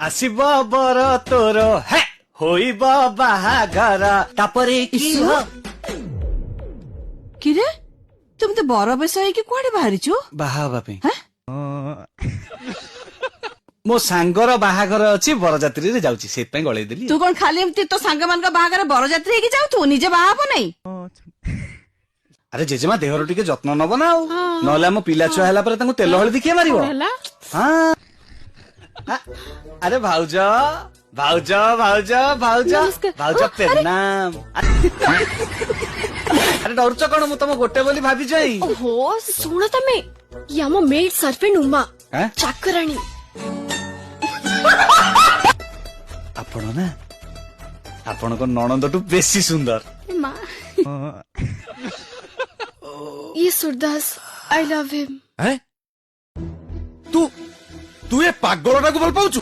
ଆସିବ ବର ତୋର ହେ ହୋଇବ ବାହାଘର ତାପରେ କି କିରେ ତୁମେ ତ ବର ବେଶ ହେଇକି କୁଆଡେ ବାହାରିଛୁ? ବାହା ହବା ପାଇଁ ହେଁ? ମୋ ସାଙ୍ଗର ବାହାଘର ଅଛି ବରଯାତ୍ରୀରେ ଯାଉଛି ସେଇଥିପାଇଁ ଗଳେଇ ଦେଲି। ତୁ କଣ ଖାଲି ଏମିତି ତୋ ସାଙ୍ଗମାନଙ୍କ ବାହାଘର ବରଯାତ୍ରୀ ହେଇକି ଯାଉଛୁ, ନିଜେ ବାହା ହବ ନାଇଁ? ଆରେ ଜେଜେମା ଦେହର ଟିକେ ଯତ୍ନ ନବ ନା ଆଉ ନହେଲେ ଆମ ପିଲା ଛୁଆ ହେଲା ପରେ ତାଙ୍କୁ ତେଲ ହଳଦୀ କିଏ ମାରିବ? ହଁ ଆରେ ଭାଉଜ ଭାଉଜ ଭାଉଜ ଭାଉଜ ଭାଉଜ ପ୍ରଣାମ। ଆରେ ଡରୁଛ କଣ? ମୁଁ ତମ ଗୋଟେ ବୋଲି ଭାବିଛ। ଓହୋ ଶୁଣ ତମେ, ଇଏ ଆମ ମେଡ୍ ସର୍ଭେଣ୍ଟ ଉମା ଆଁ? ଚାକରାଣୀ। ଆପଣ ନା ଆପଣଙ୍କ ନଣନ୍ଦଠୁ ବେଶୀ ସୁନ୍ଦର। ये सुरदास आई लव हिम। ତୁ ତୁ ଏ ପାଗଳଟାକୁ ଭଲ ପାଉଛୁ?